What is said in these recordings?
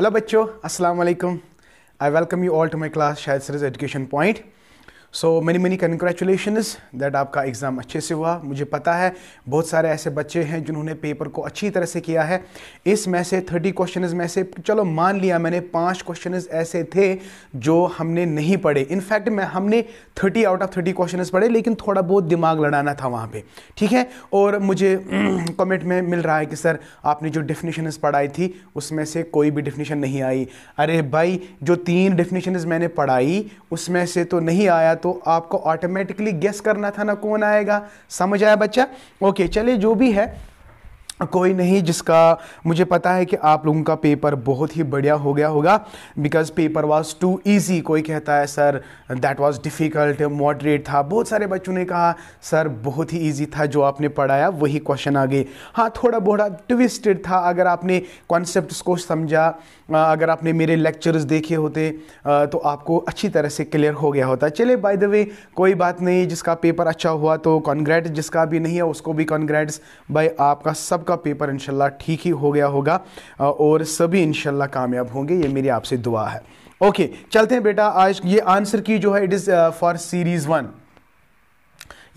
Hello बच्चों, अस्सलाम वालेकुम। I welcome you all to my class Shahid sir education point. So many congratulations that आपका exam अच्छे से हुआ। मुझे पता है बहुत सारे ऐसे बच्चे हैं जिन्होंने पेपर को अच्छी तरह से किया है। इसमें से 30 क्वेश्चंस में से चलो मान लिया मैंने 5 क्वेश्चंस ऐसे थे जो हमने नहीं पढ़े। इनफैक्ट हमने 30 आउट ऑफ 30 क्वेश्चंस पढ़े, लेकिन थोड़ा बहुत दिमाग लड़ाना था वहाँ पे, ठीक है। और मुझे कमेंट में मिल रहा है कि सर आपने जो डेफिनेशंस पढ़ाई थी उसमें से कोई भी डेफिनेशन नहीं आई। अरे भाई, जो 3 डेफिनेशंस मैंने पढ़ाई उसमें से तो नहीं आया, तो आपको ऑटोमेटिकली गेस करना था ना कौन आएगा। समझ आया बच्चा? ओके, चलिए जो भी है कोई नहीं। जिसका मुझे पता है कि आप लोगों का पेपर बहुत ही बढ़िया हो गया होगा, because paper was too easy. कोई कहता है sir that was difficult, moderate था। बहुत सारे बच्चों ने कहा सर बहुत ही इजी था, जो आपने पढ़ाया वही क्वेश्चन आ गए। हाँ, थोड़ा बहुत ट्विस्टेड था। अगर आपने कॉन्सेप्ट्स को समझा, अगर आपने मेरे लेक्चर्स देखे होते तो आपको अच्छी तरह से क्लियर हो गया होता। चले, बाय द वे कोई बात नहीं, जिसका पेपर अच्छा हुआ तो कॉन्ग्रेट्स, जिसका भी नहीं है उसको भी कॉन्ग्रेट्स। भाई आपका सबका पेपर इंशाल्लाह ठीक ही हो गया होगा और सभी इंशाल्लाह कामयाब होंगे, ये मेरी आपसे दुआ है। ओके, चलते हैं बेटा। आज ये आंसर की जो है इट इज़ फॉर सीरीज़ 1।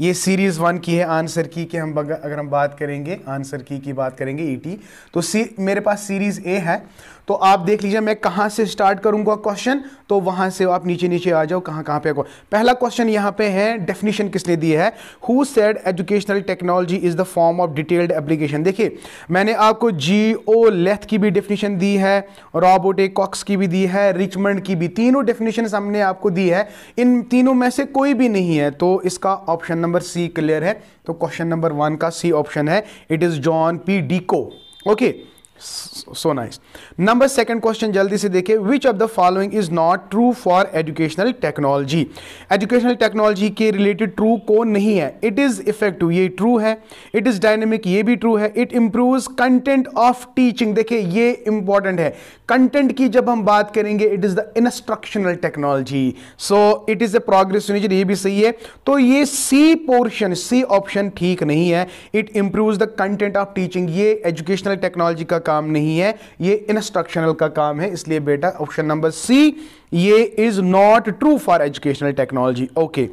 ये सीरीज़ 1 की है आंसर की कि हम अगर हम बात करेंगे आंसर की बात करेंगे ईटी, तो मेरे पास सीरीज़ ए है। तो आप देख लीजिए मैं कहाँ से स्टार्ट करूँगा क्वेश्चन, तो वहाँ से आप नीचे आ जाओ कहाँ पे। पहला क्वेश्चन यहाँ पे है, डेफिनेशन किसने दी है? Who said educational technology is the form of detailed application. देखिए मैंने आपको G.O. लेथ की भी डेफिनेशन दी है, रॉबर्ट कॉक्स की भी दी है, रिचमंड की भी। तीनों डेफिनेशन हमने आपको दी है। इन तीनों में से कोई भी नहीं है तो इसका ऑप्शन नंबर सी क्लियर है। तो क्वेश्चन नंबर 1 का सी ऑप्शन है, it is John P DeCecco. Okay, so nice. Number 2 question जल्दी से देखिए, which of the following is not true for educational technology. Educational technology के रिलेटेड ट्रू कौन नहीं है? इट इज इफेक्टिव, ये ट्रू है। इट इज डायनेमिक, ये भी ट्रू है। It improves content of teaching, देखिए ये इंपॉर्टेंट है। कंटेंट की जब हम बात करेंगे it is the instructional technology, so it is a progress, ये भी सही है। तो ये सी पोर्शन, सी ऑप्शन ठीक नहीं है। It improves the content of teaching, ये एजुकेशनल टेक्नोलॉजी का काम नहीं है, ये इंस्ट्रक्शनल का काम है। इसलिए बेटा ऑप्शन नंबर सी ये is not true for educational technology. Okay,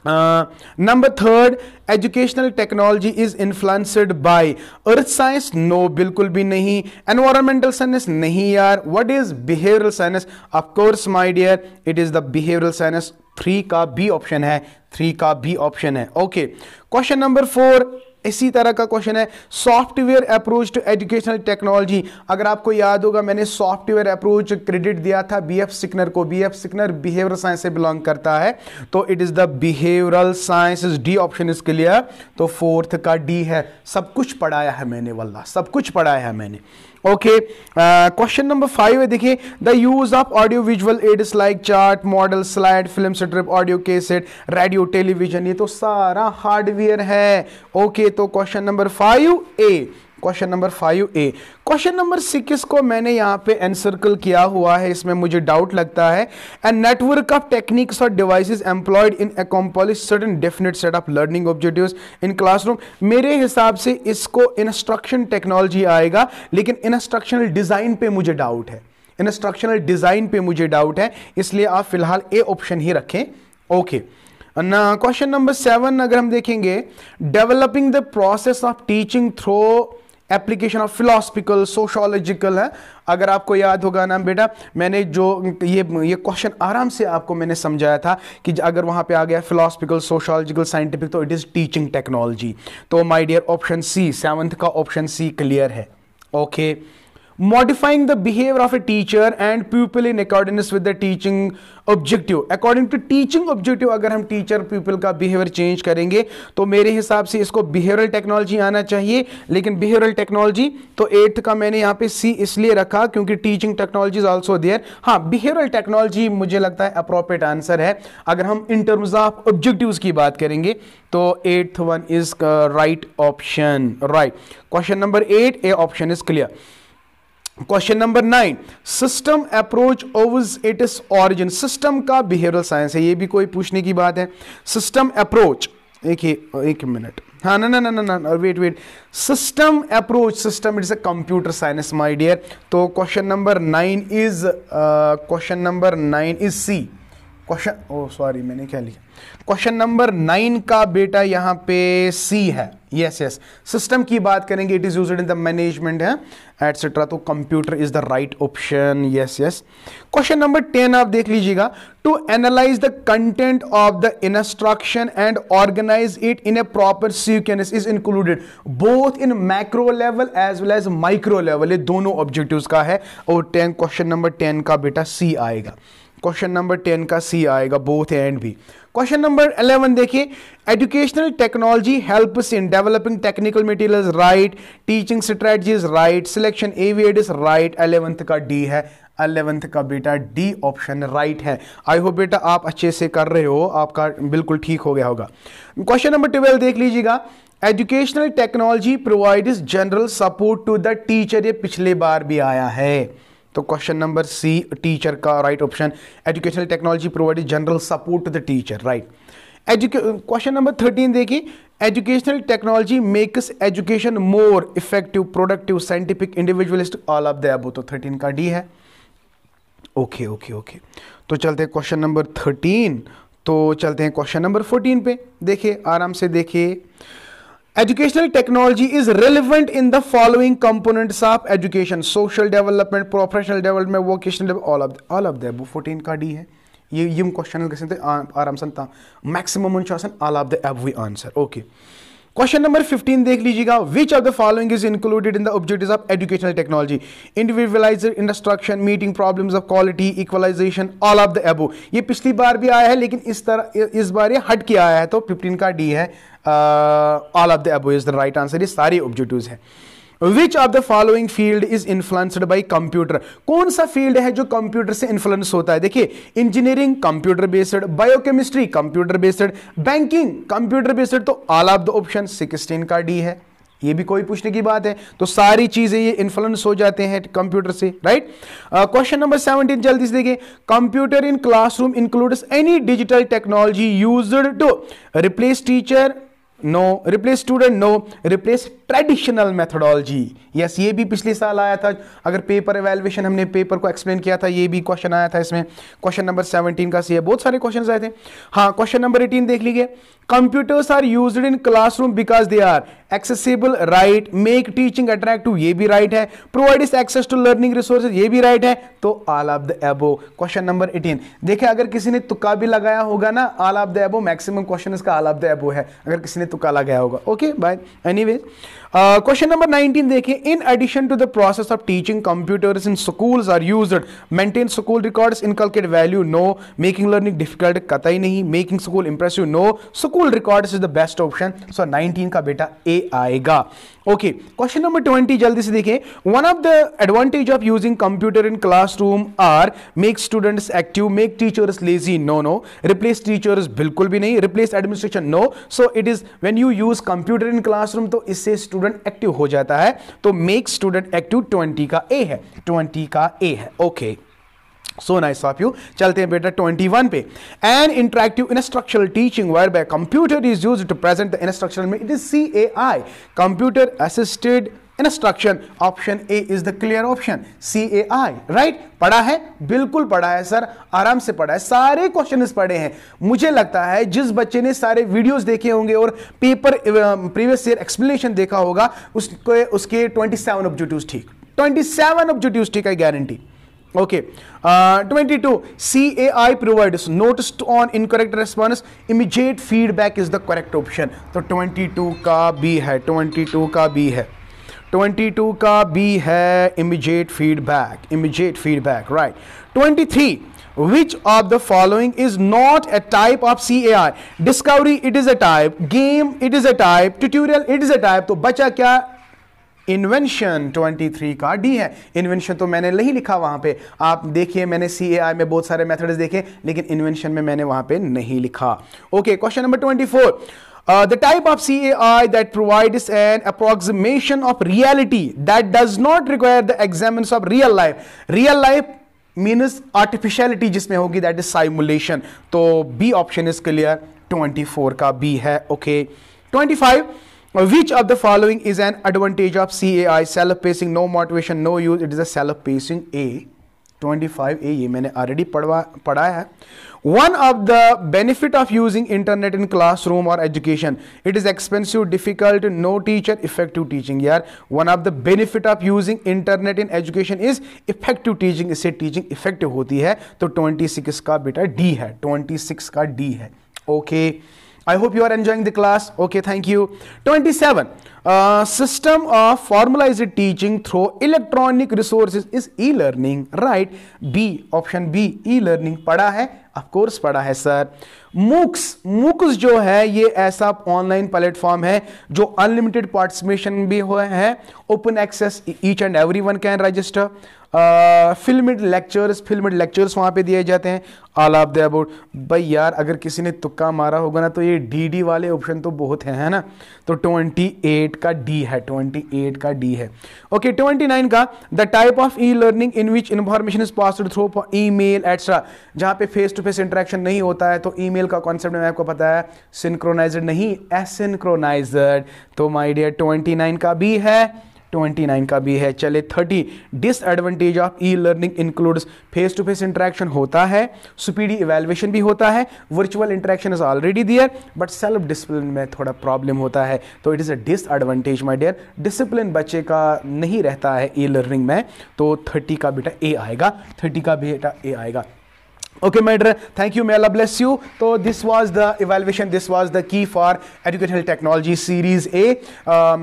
number 3, educational technology is influenced by earth science. No, बिल्कुल भी नहीं। एनवायरमेंटल साइंस नहीं यार। What is behavioural science? Of course my dear, it is the behavioural science. 3 का B option है, 3 का B option है। Okay, question number 4 इसी तरह का क्वेश्चन है, software approach to educational technology. अगर आपको याद होगा मैंने सॉफ्टवेयर अप्रोच क्रेडिट दिया था बीएफ सिकनर को। बीएफ सिकनर बिहेवियरल साइंस से बिलोंग करता है, तो it is the behavioural sciences. D option is clear. तो 4th का डी है। सब कुछ पढ़ाया है मैंने, वल्लाह सब कुछ पढ़ाया है मैंने। ओके, क्वेश्चन नंबर 5 है, देखिए the use of audio visual aids like chart, model, slide, film strip, audio cassette, radio, television, ये तो सारा हार्डवेयर है। ओके, तो question number 5A, question number 5A। Question number 6 को मैंने यहां पे एनसर्कल किया हुआ है, इसमें मुझे डाउट लगता है। ए नेटवर्क ऑफ टेक्निक्स और devices employed in accomplish certain definite set of learning objectives in classroom. मेरे हिसाब से इसको इंस्ट्रक्शन टेक्नोलॉजी आएगा, लेकिन इंस्ट्रक्शनल डिजाइन पे मुझे डाउट है। इंस्ट्रक्शनल डिजाइन पे मुझे डाउट है, इसलिए आप फिलहाल ए ऑप्शन ही रखें। ओके, ना क्वेश्चन नंबर 7 अगर हम देखेंगे, developing the process of teaching through application of philosophical, sociological है। अगर आपको याद होगा ना बेटा, मैंने जो ये क्वेश्चन आराम से आपको मैंने समझाया था कि अगर वहां पे आ गया फिलोसफिकल, सोशोलॉजिकल, साइंटिफिक, तो इट इज टीचिंग टेक्नोलॉजी। तो my dear option C, 7th का ऑप्शन सी क्लियर है। Okay, modifying the behavior of a teacher and pupil in accordance with the teaching objective। according to teaching objective अगर हम teacher pupil का behaviour change करेंगे तो मेरे हिसाब से इसको बिहेवियरल टेक्नोलॉजी आना चाहिए, लेकिन बिहेवियरल टेक्नोलॉजी तो 8th का मैंने यहाँ पे सी इसलिए रखा क्योंकि teaching technology is also there. हाँ, बिहेवियरल टेक्नोलॉजी मुझे लगता है अप्रोप्रिएट आंसर है। अगर हम इन टर्म्स ऑफ ऑब्जेक्टिव्स की बात करेंगे तो 8th one is right option, right. Question number 8 A option is clear. Question number 9, system approach obs its origin. System का बिहेवियरल साइंस है, ये भी कोई पूछने की बात है। सिस्टम अप्रोच, एक मिनट, हाँ ना ना ना ना ना wait system approach, system it's a computer science my dear. तो question number 9 is C. Question, oh sorry मैंने क्या लिखा, क्वेश्चन नंबर 9 का बेटा यहाँ पे सी है। यस यस, सिस्टम की बात करेंगे, it is used in the management है एटसेट्रा, तो computer is the right option. Yes yes. Question number 10 आप देख लीजिएगा, to analyse the content of the instruction and organise it in a proper sequence is included both in macro level as well as micro level, ये दोनों objectives का है। और question number 10 का बेटा सी आएगा, क्वेश्चन नंबर 10 का सी आएगा, बोथ एंड भी। क्वेश्चन नंबर 11 देखिए, educational technology helps in developing technical materials right, teaching strategies right, selection एविएट इज राइट। 11th का डी है, 11th का बेटा डी ऑप्शन राइट है। आई होप बेटा आप अच्छे से कर रहे हो, आपका बिल्कुल ठीक हो गया होगा। क्वेश्चन नंबर 12 देख लीजिएगा, educational technology provides general support to the teacher, ये पिछले बार भी आया है। तो क्वेश्चन नंबर सी टीचर का right option, educational technology provide general support to the teacher, right. Question number 13 देखिए, educational technology makes education more effective, productive, scientific, individualistic, all of the above, तो 13 का डी है। Okay okay okay, तो चलते हैं question number 13, तो चलते हैं क्वेश्चन नंबर 14 पे। देखिए आराम से देखिए, educational technology is relevant in the following components of education: social development, professional development, vocational development, all of the above। 14 का डी है। ये यम क्वेश्चन गए आराम से maximum all of the above answer. Okay, question number 15 देख लीजिएगा, which of the following is included in the objectives of educational technology: individualized instruction, meeting problems of quality, equalization, all of the above. ये पिछली बार भी आया है लेकिन इस बार ये हट के आया है, तो 15 का डी है, all of the above is the right answer. ये सारे ऑब्जेक्टिव्स हैं। विच of the following field is influenced by computer, कौन सा फील्ड है जो कंप्यूटर से इन्फ्लुएंस होता है? देखिए, engineering computer based, biochemistry computer based, banking computer based, तो ऑल ऑफ द ऑप्शन 16 का डी है। ये भी कोई पूछने की बात है, तो सारी चीजें ये इन्फ्लुएंस हो जाते हैं कंप्यूटर से, राइट। क्वेश्चन नंबर 17 जल्दी से देखिए, computer in classroom includes any digital technology used to replace teacher, no, replace student, no, replace traditional methodology. Yes, ये भी पिछले साल आया था, अगर पेपर एवेल्युएशन हमने पेपर को एक्सप्लेन किया था, ये भी क्वेश्चन आया था इसमें। क्वेश्चन नंबर 17 का सी है, बहुत सारे क्वेश्चन आए थे। हाँ, क्वेश्चन नंबर 18 देख लीजिए, computers are used in classroom because they are accessible, right, make teaching attractive, ये भी राइट है, provide access to learning resources, ये भी राइट है, तो all of the above. Question number 18 देखिए, अगर किसी ने तुक्का भी लगाया होगा ना, all of the above, maximum question इसका ऑल ऑफ द अबव है, अगर किसी ने तुक्का लगाया होगा। Okay bye, anyways. Question number 19 देखिए, in addition to the process of teaching, computers in schools are used, maintain school records, inculcate value, no, making learning difficult, कतई नहीं, making school impressive, no, school records is the best option, so 19 का बेटा ए आएगा। Okay, question number 20 जल्दी से देखें, one of the advantage of using computer in classroom are make students active, make teachers lazy, no no, replace teachers बिल्कुल भी नहीं, replace administration, no, so it is when you use computer in classroom तो इससे student active हो जाता है, तो make student active 20 का ए है, 20 का ए है। Okay, so nice of you. चलते हैं बेटा 21 पे, an interactive instructional teaching whereby computer is used to present the instruction में, it is CAI, computer assisted instruction. Option A is the clear option, CAI, right. पढ़ा है, बिल्कुल पढ़ा है सर, आराम से पढ़ा है, सारे क्वेश्चन पढ़े हैं। मुझे लगता है जिस बच्चे ने सारे वीडियोस देखे होंगे और पेपर प्रीवियस ईयर एक्सप्लेनेशन देखा होगा, उसके 27 ऑब्जेक्टिव्स ठीक, 27 ऑब्जेक्टिव्स ठीक है, guarantee. Okay, 22 CAI provides notice on incorrect response, immediate feedback is the correct option, तो 22 का B है, 22 का B है, 22 का B है, immediate feedback, right। 23, which of the following is not a type of CAI? Discovery it is a type, game it is a type, tutorial it is a type, तो बचा क्या? Invention. 23 का D है, invention तो मैंने नहीं लिखा वहां पे, आप देखिए मैंने CAI में बहुत सारे मेथड्स देखे, लेकिन इन्वेंशन में मैंने वहां पे नहीं लिखा। Okay, question number 24, the type of CAI that provides an approximation of reality that does not require the examination of real life, real life means artificiality जिसमें होगी, that is simulation, तो B ऑप्शन इज क्लियर, 24 का B है। Okay, 25, Which of the following is an advantage of CAI? Self-pacing, no motivation, no use. It is a self-pacing. A 25A ये मैंने already पढ़ा है. One of the benefit of using internet in classroom or education, it is expensive, difficult, no teacher, effective teaching. यार one of the benefit of using internet in education is effective teaching. इससे teaching effective होती है. तो 26 का बेटा D है, 26 का D है. Okay. I hope you are enjoying the class. Okay, thank you. 27. System of formalized teaching through electronic resources is e-learning. Right? B. Option B. E-learning. पढ़ा है? Of course पढ़ा है सर. MOOCs जो है ये ऐसा ऑनलाइन प्लेटफॉर्म है जो अनलिमिटेड पार्टिसिपेशन भी हुआ है. Open access, each and every one can register. Filmed lectures वहाँ पे दिए जाते हैं. All of the about. भाई यार अगर किसी ने तुक्का मारा होगा ना तो ये डी वाले ऑप्शन तो बहुत हैं, है ना. तो 28 का डी है, 28 का डी है. ओके, 29 का the type of e learning in which information is passed through email etcetera. जहाँ पे फेस टू फेस इंटरेक्शन नहीं होता है तो ईमेल का कॉन्सेप्ट में आपको पता है सिंक्रोनाइज्ड नहीं एसिंक्रोनाइज्ड. तो माय डियर 29 का भी है, 29 का भी है. चले 30. Disadvantage of e learning includes face to face interaction होता है, स्पीडी इवैल्यूएशन भी होता है, virtual interaction is already there, but self discipline में थोड़ा प्रॉब्लम होता है. तो it is a disadvantage my dear. Discipline बच्चे का नहीं रहता है ई लर्निंग में. तो 30 का बेटा ए आएगा, 30 का बेटा ए आएगा. Okay, my dear, thank you. May Allah bless you. So this was the evaluation. This was the key for Educational Technology Series A.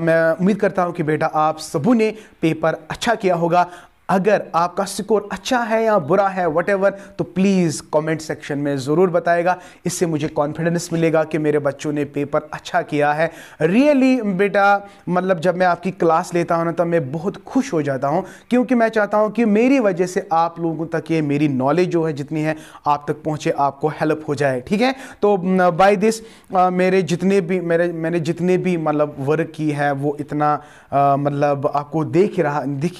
मैं उम्मीद करता हूँ कि बेटा आप सबों ने पेपर अच्छा किया होगा. अगर आपका स्कोर अच्छा है या बुरा है व्हाटएवर, तो प्लीज़ कमेंट सेक्शन में ज़रूर बताएगा. इससे मुझे कॉन्फिडेंस मिलेगा कि मेरे बच्चों ने पेपर अच्छा किया है. रियली बेटा मतलब जब मैं आपकी क्लास लेता हूं ना तब मैं बहुत खुश हो जाता हूं, क्योंकि मैं चाहता हूं कि मेरी वजह से आप लोगों तक ये मेरी नॉलेज जो है जितनी है आप तक पहुंचे, आपको हेल्प हो जाए. ठीक है. तो बाय दिस मैंने जितने भी मतलब वर्क की है वो इतना मतलब आपको दिख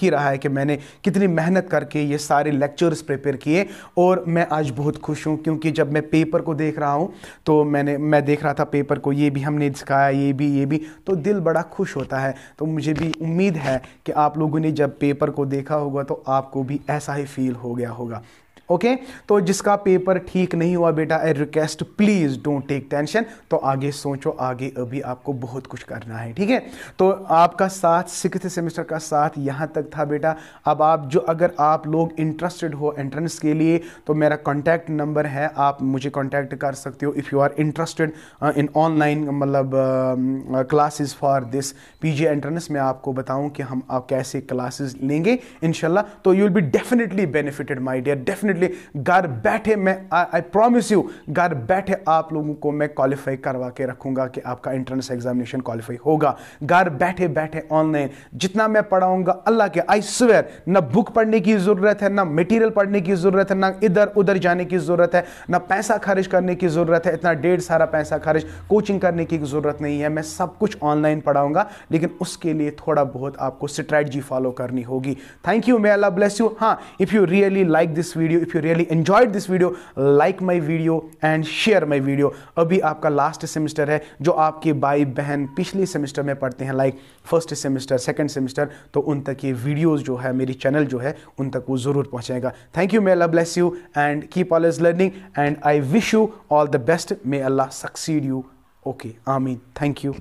ही रहा है कि मैंने कितनी मेहनत करके ये सारे लेक्चर्स प्रिपेयर किए. और मैं आज बहुत खुश हूँ क्योंकि जब मैं पेपर को देख रहा हूँ तो मैं देख रहा था पेपर को, ये भी हमने सिखाया, ये भी, तो दिल बड़ा खुश होता है. तो मुझे भी उम्मीद है कि आप लोगों ने जब पेपर को देखा होगा तो आपको भी ऐसा ही फील हो गया होगा. ओके, तो जिसका पेपर ठीक नहीं हुआ बेटा, I request please don't take tension. तो आगे सोचो, आगे अभी आपको बहुत कुछ करना है. ठीक है. तो आपका साथ 6th सेमेस्टर का साथ यहाँ तक था बेटा. अब अगर आप लोग इंटरेस्टेड हो एंट्रेंस के लिए तो मेरा कॉन्टैक्ट नंबर है, आप मुझे कॉन्टैक्ट कर सकते हो. If you are interested in online मतलब classes for this PG entrance, मैं आपको बताऊँ कि आप कैसे क्लासेस लेंगे इंशाल्लाह. तो you will be definitely benefited my dear, definitely. घर बैठे मैं आई प्रॉमिस यू, घर बैठे आप लोगों को मैं क्वालिफाई करवा के रखूंगा कि आपका एंट्रेंस एग्जामिनेशन क्वालिफाई होगा. घर बैठे बैठे ऑनलाइन जितना मैं पढ़ाऊंगा अल्लाह के, आई स्वेयर, ना बुक पढ़ने की जरूरत है, ना मटेरियल पढ़ने की जरूरत है, ना इधर उधर जाने की जरूरत है, ना पैसा खर्च करने की जरूरत है. इतना ढेर सारा पैसा खर्च कोचिंग करने की जरूरत नहीं है. मैं सब कुछ ऑनलाइन पढ़ाऊंगा, लेकिन उसके लिए थोड़ा बहुत आपको स्ट्रेटजी फॉलो करनी होगी. Thank you. May Allah bless you. हाँ, if you really like this video, if you really enjoyed this video, like my video and share my video. अभी आपका लास्ट सेमेस्टर है, जो आपके भाई बहन पिछले सेमेस्टर में पढ़ते हैं, like first semester, second semester, तो उन तक ये वीडियोस जो है, मेरी चैनल जो है, उन तक वो ज़रूर पहुंचेगा. Thank you. May Allah bless you and keep always learning and I wish you all the best. May Allah succeed you. Okay, आमीन. Thank you.